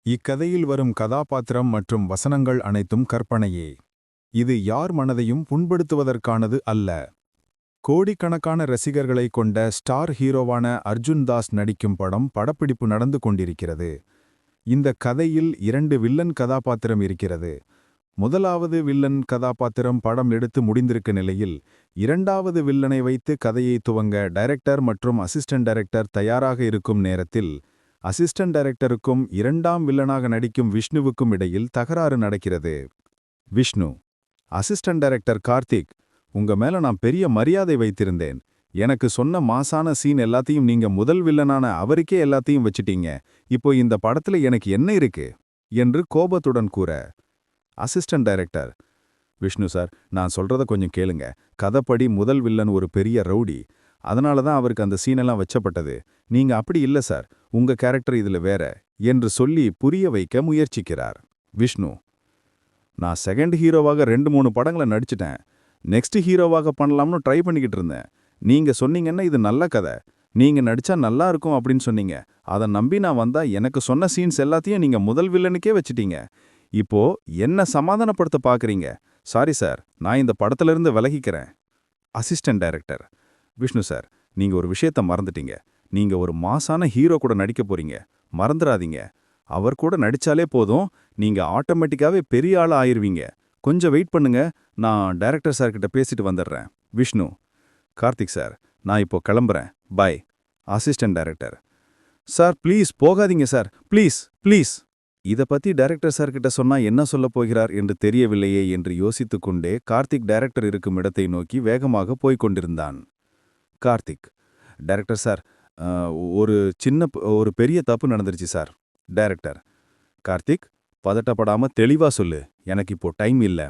இக்கதையில் வரும் கதாபாத்திரம் மற்றும் வசனங்கள் அனைத்தும் கற்பனையே. இது யார் மனதையும் புண்படுத்துவதற்கானது அல்ல. கோடிக்கணக்கான ரசிகர்களை கொண்ட ஸ்டார் ஹீரோவான அர்ஜுன் தாஸ் நடிக்கும் படம் படப்பிடிப்பு நடந்து கொண்டிருக்கிறது. இந்த கதையில் 2 வில்லன் கதாபாத்திரம் இருக்கிறது. முதலாவது வில்லன் கதாபாத்திரம் படம் எடுத்து முடிந்திருக்க நிலையில், இரண்டாவது வில்லனை வைத்து கதையை துவங்க டைரக்டர் மற்றும் அசிஸ்டன்ட் டைரக்டர் தயாராக இருக்கும் நேரத்தில், அசிஸ்டன்ட் டைரக்டருக்கும் 2ஆம் வில்லனாக நடிக்கும் விஷ்ணுவுக்கும் இடையில் தகராறு நடக்கிறது. விஷ்ணு: அசிஸ்டன்ட் டைரக்டர் கார்த்திக், உங்க மேல நான் பெரிய மரியாதை வைத்திருந்தேன். எனக்கு சொன்ன மாசான சீன் எல்லாத்தையும் நீங்க முதல் வில்லனான அவருக்கே எல்லாத்தையும் வச்சிட்டீங்க. இப்போ இந்த படத்துல எனக்கு என்ன இருக்கு என்று கோபத்துடன் கூற, அசிஸ்டன்ட் டைரக்டர்: விஷ்ணு சார், நான் சொல்றத கொஞ்சம் கேளுங்க. கதைப்படி முதல் வில்லன் ஒரு பெரிய ரவுடி. அதனால தான் அவருக்கு அந்த சீனெல்லாம் வச்சப்பட்டது. நீங்க அப்படி இல்ல சார், உங்க கேரக்டர் இதுல வேற என்று சொல்லி புரிய வைக்க முயற்சிக்கிறார். விஷ்ணு: நான் செகண்ட் ஹீரோவாக 2-3 படங்களை நடிச்சிட்டேன். நெக்ஸ்ட் ஹீரோவாக பண்ணலாம்னு ட்ரை பண்ணிக்கிட்டு இருந்தேன். நீங்க சொன்னீங்கன்னா இது நல்ல கதை, நீங்க நடிச்சா நல்லா இருக்கும் அப்படின்னு சொன்னீங்க. அதை நம்பி நான் வந்தா எனக்கு சொன்ன சீன்ஸ் எல்லாத்தையும் நீங்க முதல் வில்லனுக்கே வச்சிட்டீங்க. இப்போ என்ன சமாதானப்படுத்த பாக்குறீங்க? சாரி சார், நான் இந்த படத்திலிருந்து விலகிக்கிறேன். அசிஸ்டன்ட் டைரக்டர்: விஷ்ணு சார், நீங்க ஒரு விஷயத்த மறந்துட்டீங்க. நீங்க ஒரு மாசான ஹீரோ கூட நடிக்க போறீங்க. மறந்துடாதீங்க. அவர் கூட நடிச்சாலே போதும், நீங்க ஆட்டோமேட்டிக்காவே பெரிய ஆளா ஆயிருவீங்க. கொஞ்சம் வெயிட் பண்ணுங்க, நான் டைரக்டர் சார் கிட்ட பேசிட்டு வந்துடுறேன். விஷ்ணு: கார்த்திக் சார், நான் இப்போ கிளம்புறேன். Bye. Assistant director: sir please போகாதீங்க சார், ப்ளீஸ் ப்ளீஸ். இத பத்தி டைரக்டர் சார் கிட்ட சொன்னா என்ன சொல்லப் போகிறார் என்று தெரியவில்லையே என்று யோசித்துக்கொண்டே கார்த்திக் டைரக்டர் இருக்கும் இடத்தை நோக்கி வேகமாக போய்க் கொண்டிருந்தான். கார்த்திக்: டைரக்டர் சார், ஒரு பெரிய தப்பு நடந்துருச்சு சார். டைரக்டர்: கார்த்திக், பதட்டப்படாம தெளிவா சொல்லு, எனக்கு இப்போ டைம் இல்ல.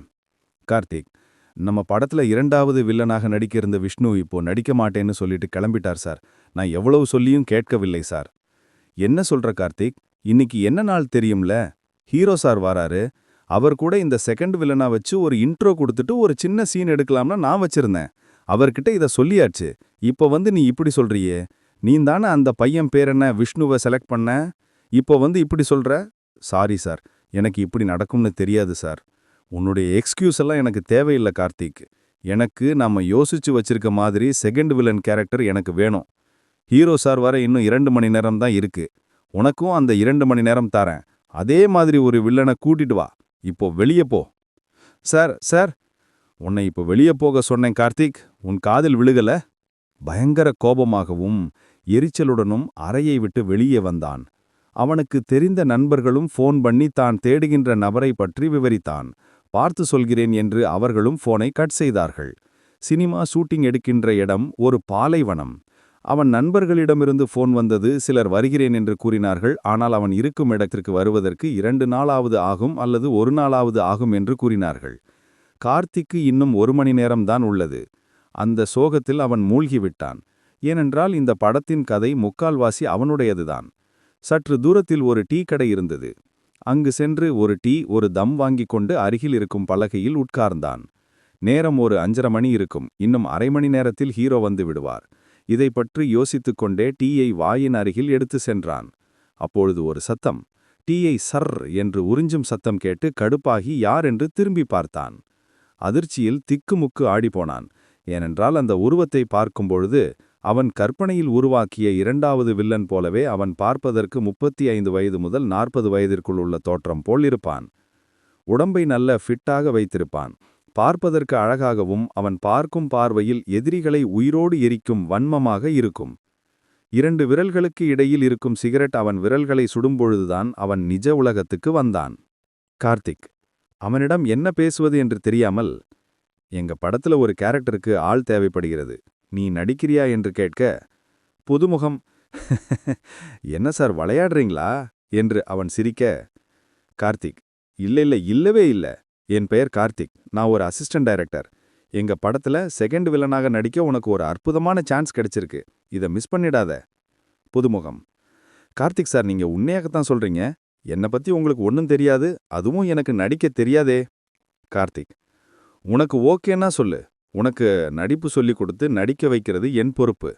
கார்த்திக்: நம்ம படத்துல 2ஆவது வில்லனாக நடிக்க இருந்த விஷ்ணு இப்போ நடிக்க மாட்டேன்னு சொல்லிட்டு கிளம்பிட்டார் சார். நான் எவ்வளவு சொல்லியும் கேட்கவில்லை சார். என்ன சொல்ற கார்த்திக்? இன்னைக்கு என்ன நாள் தெரியும்ல? ஹீரோ சார் வாராரு. அவர் கூட இந்த செகண்ட் வில்லனா வச்சு ஒரு இன்ட்ரோ கொடுத்துட்டு ஒரு சின்ன சீன் எடுக்கலாம்னா நான் வச்சிருந்தேன். அவர்கிட்ட இத சொல்லியாச்சு. இப்போ வந்து நீ இப்படி சொல்றியே? நீந்தானே அந்த பையன் பேர் என்ன விஷ்ணுவை செலக்ட் பண்ண? இப்போ வந்து இப்படி சொல்ற? சாரி சார், எனக்கு இப்படி நடக்கும்னு தெரியாது சார். உன்னுடைய எக்ஸ்கியூஸ் எல்லாம் எனக்கு தேவையில்லை கார்த்திக். எனக்கு நாம யோசிச்சு வச்சிருக்க மாதிரி செகண்ட் வில்லன் கேரக்டர் எனக்கு வேணும். ஹீரோ சார் வர இன்னும் 2 மணி நேரம் தான் இருக்கு. உனக்கும் அந்த 2 மணி நேரம் தரேன். அதே மாதிரி ஒரு வில்லனை கூட்டிட்டு வா. இப்போ வெளியே போ. சார் சார், உன்னை இப்போ வெளியே போக சொன்னேன் கார்த்திக், உன் காதில் விழுகல? பயங்கர கோபமாகவும் எரிச்சலுடனும் அறையை விட்டு வெளியே வந்தான். அவனுக்கு தெரிந்த நண்பர்களும் ஃபோன் பண்ணி தான் தேடுகின்ற நபரை பற்றி விவரித்தான். பார்த்து சொல்கிறேன் என்று அவர்களும் ஃபோனை கட் செய்தார்கள். சினிமா ஷூட்டிங் எடுக்கின்ற இடம் ஒரு பாலைவனம். அவன் நண்பர்களிடமிருந்து ஃபோன் வந்தது. சிலர் வருகிறேன் என்று கூறினார்கள். ஆனால் அவன் இருக்கும் இடத்திற்கு வருவதற்கு 2 நாளாவது ஆகும் அல்லது 1 நாளாவது ஆகும் என்று கூறினார்கள். கார்த்திக்கு இன்னும் 1 மணி நேரம்தான் உள்ளது. அந்த சோகத்தில் அவன் மூழ்கிவிட்டான். ஏனென்றால் இந்த படத்தின் கதை முக்கால்வாசி அவனுடையதுதான். சற்று தூரத்தில் ஒரு டீ கடை இருந்தது. அங்கு சென்று ஒரு டீ, ஒரு தம் வாங்கிக் கொண்டு அருகில் இருக்கும் பலகையில் உட்கார்ந்தான். நேரம் ஒரு 5:30 மணி இருக்கும். இன்னும் அரை மணி நேரத்தில் ஹீரோ வந்து விடுவார். இதை பற்றி யோசித்துக் கொண்டே டீயை வாயின் அருகில் எடுத்து சென்றான். அப்பொழுது ஒரு சத்தம். டீயை சர் என்று உறிஞ்சும் சத்தம் கேட்டு கடுப்பாகி யார் என்று திரும்பி பார்த்தான். அதிர்ச்சியில் திக்குமுக்கு ஆடிப்போனான். ஏனென்றால் அந்த உருவத்தை பார்க்கும்பொழுது அவன் கற்பனையில் உருவாக்கிய 2ஆவது வில்லன் போலவே அவன் பார்ப்பதற்கு 35 வயது முதல் 40 வயதிற்குள் உள்ள தோற்றம் போல் இருப்பான். உடம்பை நல்ல ஃபிட்டாக வைத்திருப்பான். பார்ப்பதற்கு அழகாகவும் அவன் பார்க்கும் பார்வையில் எதிரிகளை உயிரோடு எரிக்கும் வன்மமாக இருக்கும். 2 விரல்களுக்கு இடையில் இருக்கும் சிகரெட் அவன் விரல்களை சுடும்பொழுதுதான் அவன் நிஜ உலகத்துக்கு வந்தான். கார்த்திக் அவனிடம் என்ன பேசுவது என்று தெரியாமல், எங்க படத்துல ஒரு கேரக்டருக்கு ஆள் தேவைப்படுகிறது, நீ நடிக்கிறியா என்று கேட்க, புதுமுகம் என்ன சார் விளையாடுறீங்களா என்று அவன் சிரிக்க, கார்த்திக் இல்லவே இல்ல. என் பெயர் கார்த்திக். நான் ஒரு அசிஸ்டன்ட் டைரக்டர். எங்க படத்துல செகண்ட் வில்லனாக நடிக்க உனக்கு ஒரு அற்புதமான சான்ஸ் கிடைச்சிருக்கு. இதை மிஸ் பண்ணிடாத. புதுமுகம்: கார்த்திக் சார், நீங்க உண்மையாகத்தான் சொல்றீங்க? என்னை பத்தி உங்களுக்கு ஒன்றும் தெரியாது, அதுவும் எனக்கு நடிக்க தெரியாதே. கார்த்திக்: உனக்கு ஓகேன்னா சொல்லு. உனக்கு நடிப்பு சொல்லிக் கொடுத்து நடிக்க வைக்கிறது என் பொறுப்பு.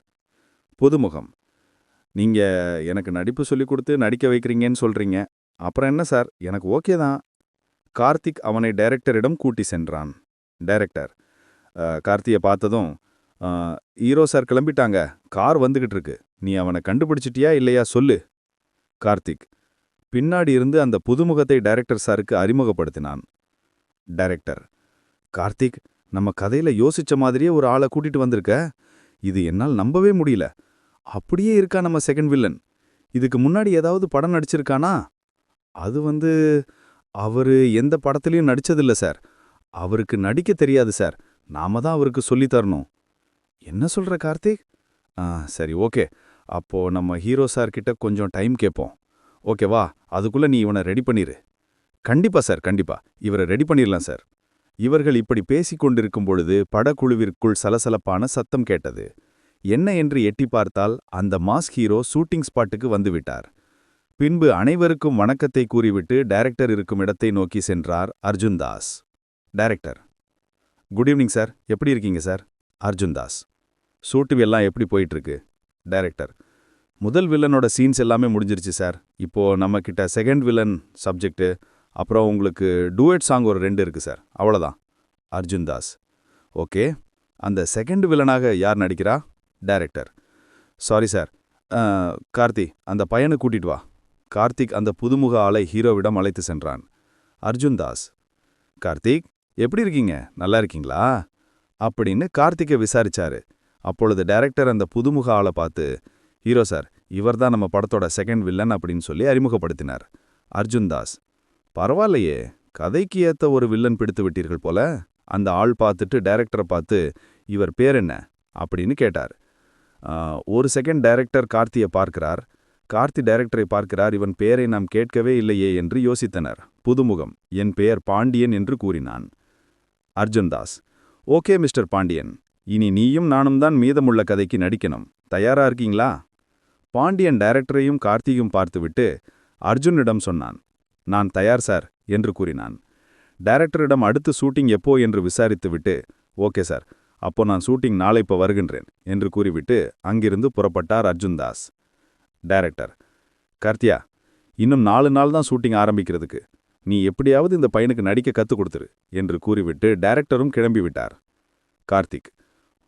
புதுமுகம்: நீங்க எனக்கு நடிப்பு சொல்லிக் கொடுத்து நடிக்க வைக்கிறீங்கன்னு சொல்றீங்க. அப்புறம் என்ன சார், எனக்கு ஓகே தான். கார்த்திக் அவனை டைரக்டரிடம் கூட்டி சென்றான். டைரக்டர் கார்த்திய பார்த்ததும், "ஆ, ஹீரோ சார் கிளம்பிட்டாங்க. கார் வந்துகிட்டு இருக்கு. நீ அவனை கண்டுபிடிச்சிட்டியா இல்லையா சொல்லு." கார்த்திக் பின்னாடி இருந்து அந்த புதுமுகத்தை டைரக்டர் சாருக்கு அறிமுகப்படுத்தினான். டைரக்டர் கார்த்திக், நம்ம கதையில யோசிச்ச மாதிரியே ஒரு ஆளை கூட்டிட்டு வந்திருக்க. இது என்னால் நம்பவே முடியல. அப்படியே இருக்கா நம்ம செகண்ட் வில்லன். இதுக்கு முன்னாடி ஏதாவது படம் நடிச்சிருக்கானா? அது அவரு எந்த படத்துலயும் நடிச்சதில்ல சார். அவருக்கு நடிக்க தெரியாது சார். நாம தான் அவருக்கு சொல்லித் தரணும். என்ன சொல்ற கார்த்திக்? ஆ, சரி, ஓகே. அப்போ நம்ம ஹீரோ சார் கிட்ட கொஞ்சம் டைம் கேட்போம். ஓகேவா? அதுக்குள்ள நீ இவனை ரெடி பண்ணிரு. கண்டிப்பா சார், கண்டிப்பா. இவரை ரெடி பண்ணிரலாம் சார். இவர்கள் இப்படி பேசிக் கொண்டிருக்கும் பொழுது படக்குழுவிற்குள் சலசலப்பான சத்தம் கேட்டது. என்ன என்று எட்டி பார்த்தால் அந்த மாஸ் ஹீரோ ஷூட்டிங் ஸ்பாட்டுக்கு வந்துவிட்டார். பின்பு அனைவருக்கும் வணக்கத்தை கூறிவிட்டு டைரக்டர் இருக்கும் இடத்தை நோக்கி சென்றார் Arjun Das. Director good evening sir, எப்படி இருக்கீங்க சார்? அர்ஜுன் தாஸ் ஷூட்டு எல்லாம் எப்படி போயிட்டு இருக்கு? டைரக்டர் முதல் வில்லனோட சீன்ஸ் எல்லாமே முடிஞ்சிருச்சு சார். இப்போ நம்ம கிட்ட செகண்ட் வில்லன் சப்ஜெக்ட், அப்புறம் உங்களுக்கு டூயட் சாங் ஒரு 2 இருக்கு சார், அவ்வளோதான். அர்ஜுன் தாஸ் ஓகே. அந்த செகண்ட் வில்லனாக யார் நடிக்கிறா? டைரக்டர் சாரி சார், கார்த்தி அந்த பையனை கூட்டிட்டு வா. கார்த்திக் அந்த புதுமுக ஆளை ஹீரோவிடம் அழைத்து சென்றான். அர்ஜுன் தாஸ் கார்த்திக், எப்படி இருக்கீங்க? நல்லா இருக்கீங்களா அப்படின்னு கார்த்திகை விசாரிச்சாரு. அப்பொழுது டைரக்டர் அந்த புதுமுக ஆளை பார்த்து, ஹீரோ சார், இவர்தான் நம்ம படத்தோட செகண்ட் வில்லன் அப்படின்னு சொல்லி அறிமுகப்படுத்தினார். அர்ஜுன் தாஸ் பரவாயில்லையே, கதைக்கு ஏத்த ஒரு வில்லன் பிடித்து விட்டீர்கள் போல. அந்த ஆள் பார்த்துட்டு டைரக்டரை பார்த்து, இவர் பேர் என்ன அப்படின்னு கேட்டார். ஒரு செகண்ட் டைரக்டர் கார்த்தியை பார்க்கிறார். கார்த்தி டைரக்டரை பார்க்கிறார். இவன் பெயரை நாம் கேட்கவே இல்லையே என்று யோசித்தனர். புதுமுகம், என் பெயர் பாண்டியன் என்று கூறினான். அர்ஜுன் தாஸ் ஓகே மிஸ்டர் பாண்டியன், இனி நீயும் நானும் தான் மீதமுள்ள கதைக்கு நடிக்கணும். தயாரா இருக்கீங்களா? பாண்டியன் டைரக்டரையும் கார்த்தியும் பார்த்துவிட்டு அர்ஜுனிடம் சொன்னான். நான் தயார் சார் என்று கூறினான். டைரக்டரிடம் அடுத்து ஷூட்டிங் எப்போ என்று விசாரித்துவிட்டு, ஓகே சார், அப்போ நான் ஷூட்டிங் நாளை இப்போ வருகின்றேன் என்று கூறிவிட்டு அங்கிருந்து புறப்பட்டார் அர்ஜுன் தாஸ். டைரக்டர் கார்த்தியா, இன்னும் 4 நாள் தான் ஷூட்டிங் ஆரம்பிக்கிறதுக்கு. நீ எப்படியாவது இந்த பையனுக்கு நடிக்க கற்றுக் கொடுத்துரு என்று கூறிவிட்டு டைரக்டரும் கிளம்பிவிட்டார். கார்த்திக்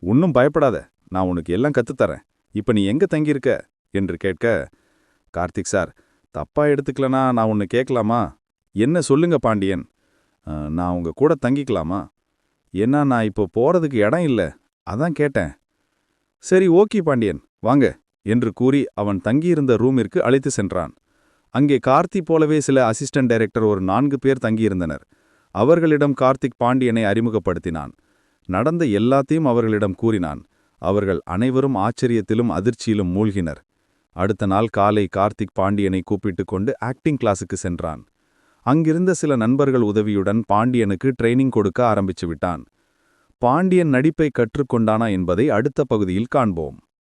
ஒன்னும் பயப்படாத, நான் உனக்கு எல்லாம் கற்றுத்தரேன். இப்போ நீ எங்கே தங்கியிருக்க என்று கேட்க, கார்த்திக் சார், தப்பா எடுத்துக்கலனா நான் ஒன்று கேட்கலாமா? என்ன சொல்லுங்க பாண்டியன். நான் உங்க கூட தங்கிக்கலாமா? ஏன்னா நான் இப்போ போறதுக்கு இடம் இல்லை, அதான் கேட்டேன். சரி ஓகே பாண்டியன், வாங்க என்று கூறி அவன் தங்கியிருந்த ரூமிற்கு அழைத்து சென்றான். அங்கே கார்த்தி போலவே சில அசிஸ்டன்ட் டைரக்டர் ஒரு 4 பேர் தங்கியிருந்தனர். அவர்களிடம் கார்த்திக் பாண்டியனை அறிமுகப்படுத்தினான். நடந்த எல்லாத்தையும் அவர்களிடம் கூறினான். அவர்கள் அனைவரும் ஆச்சரியத்திலும் அதிர்ச்சியிலும் மூழ்கினர். அடுத்த நாள் காலை கார்த்திக் பாண்டியனை கூப்பிட்டு கொண்டு ஆக்டிங் கிளாஸுக்கு சென்றான். அங்கிருந்த சில நண்பர்கள் உதவியுடன் பாண்டியனுக்கு ட்ரைனிங் கொடுக்க ஆரம்பிச்சு விட்டான். பாண்டியன் நடிப்பை கற்றுக்கொண்டானா என்பதை அடுத்த பகுதியில் காண்போம்.